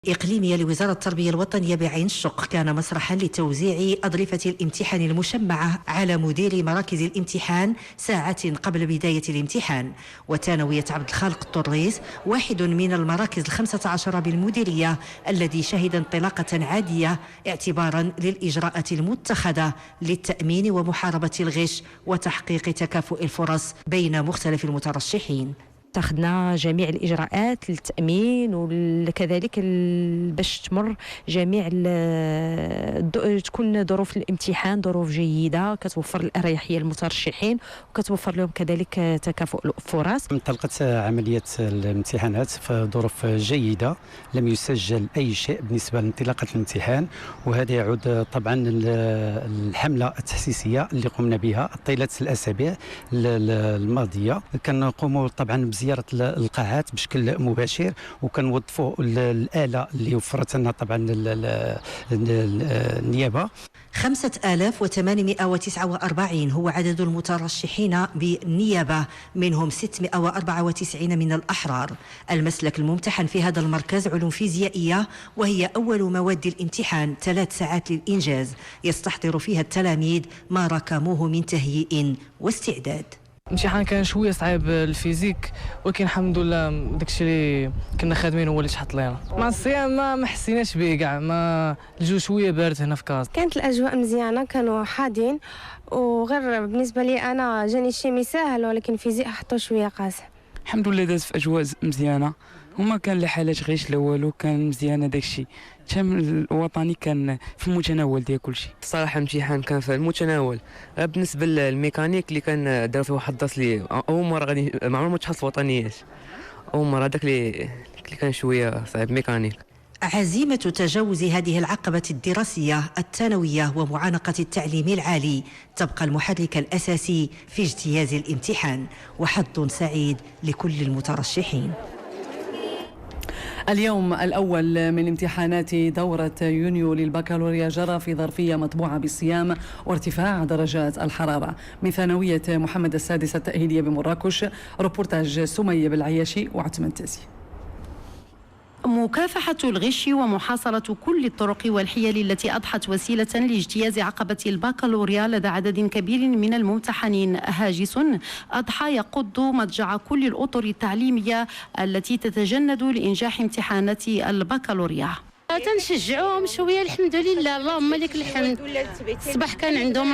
إقليمية لوزارة التربية الوطنية بعين الشق كان مسرحا لتوزيع أضرفة الامتحان المشمعة على مدير مراكز الامتحان ساعات قبل بداية الامتحان. وثانوية عبد الخالق الطريس واحد من المراكز 15 بالمديرية الذي شهد انطلاقة عادية اعتبارا للإجراءات المتخذة للتأمين ومحاربة الغش وتحقيق تكافؤ الفرص بين مختلف المترشحين. اتخذنا جميع الإجراءات للتأمين وكذلك باش تمر جميع تكون ظروف الامتحان ظروف جيدة كتوفر الأريحية للمترشحين وكتوفر لهم كذلك تكافؤ الفرص. انطلقت عملية الامتحانات في ظروف جيدة، لم يسجل أي شيء بالنسبة لانطلاقة الامتحان، وهذا يعود طبعا الحملة التحسيسية اللي قمنا بها طيلة الأسابيع الماضية. كنقوموا طبعا زيارة القاعات بشكل مباشر، وكنوظفوا الآلة اللي وفرت لنا طبعا النيابة. 5849 هو عدد المترشحين بالنيابة، منهم 694 من الأحرار. المسلك الممتحن في هذا المركز علوم فيزيائية، وهي أول مواد الامتحان 3 ساعات للإنجاز يستحضر فيها التلاميذ ما ركموه من تهيئ واستعداد. الامتحان كان شويه صعيب الفيزيك، ولكن الحمد لله داكشي اللي كنا خادمين هو اللي تحط لنا. مع الصيام ما حسيناش به كاع، ما الجو شويه بارد هنا في كاز. كانت الاجواء مزيانه، كانوا حادين، وغير بالنسبه لي انا جاني الشيمي ساهل، ولكن الفيزيك حطوا شويه قاسي. الحمد لله داز في اجواء مزيانه، وما كان لا حالات غش لا والو، كان مزيانه داكشي. الشامل الوطني كان في المتناول ديال كلشي. الصراحه الامتحان كان في المتناول. بالنسبه للميكانيك اللي كان دار فيه واحد الدرس اللي اول مره غادي ما عمره ما تحصل وطنيات، اول مره هذاك اللي كان شويه صعيب ميكانيك. عزيمة تجاوز هذه العقبة الدراسية الثانوية ومعانقة التعليم العالي تبقى المحرك الأساسي في اجتياز الامتحان، وحظ سعيد لكل المترشحين. اليوم الأول من امتحانات دورة يونيو للبكالوريا جرى في ظرفية مطبوعة بالصيام وارتفاع درجات الحرارة. من ثانوية محمد السادسة التأهيلية بمراكش، روبورتاج سمية بالعياشي وعثمان تازي. مكافحة الغش ومحاصرة كل الطرق والحيل التي أضحت وسيلة لاجتياز عقبة البكالوريا لدى عدد كبير من الممتحنين هاجس أضحى يقض مضجع كل الأطر التعليمية التي تتجند لإنجاح امتحانات البكالوريا. تنشجعوهم شويه، الحمد لله اللهم لك الحمد. الصباح كان عندهم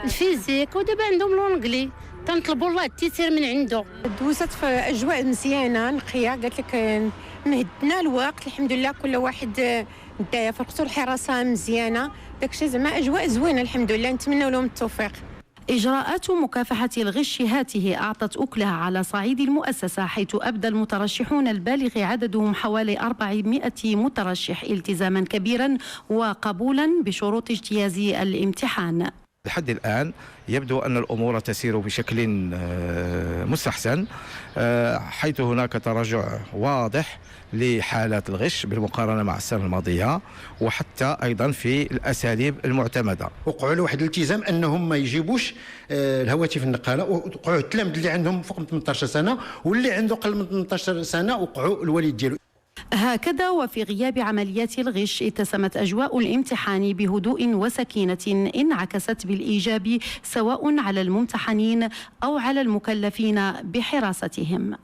الفيزيك ودابا عندهم لونجلي، تنطلبوا الله التيسير من عنده. دوزت في اجواء مزيانه نقيه، قالت لك مهدنا الوقت الحمد لله، كل واحد دايا في القصور الحراسه مزيانه، داكشي زعما اجواء زوينه الحمد لله، نتمنى لهم التوفيق. إجراءات مكافحة الغش هاته أعطت أكلها على صعيد المؤسسة، حيث أبدى المترشحون البالغ عددهم حوالي 400 مترشح التزاما كبيرا وقبولا بشروط اجتياز الامتحان. لحد الآن يبدو أن الأمور تسير بشكل مستحسن، حيث هناك تراجع واضح لحالات الغش بالمقارنة مع السنة الماضية، وحتى أيضا في الأساليب المعتمدة. وقعوا له واحد الالتزام أنهم ما يجيبوش الهواتف النقالة، وقعوا التلاميذ اللي عندهم فوق من 18 سنة واللي عنده أقل من 18 سنة وقعوا الوالد ديالو. هكذا وفي غياب عمليات الغش اتسمت أجواء الامتحان بهدوء وسكينة انعكست بالإيجاب سواء على الممتحنين أو على المكلفين بحراستهم.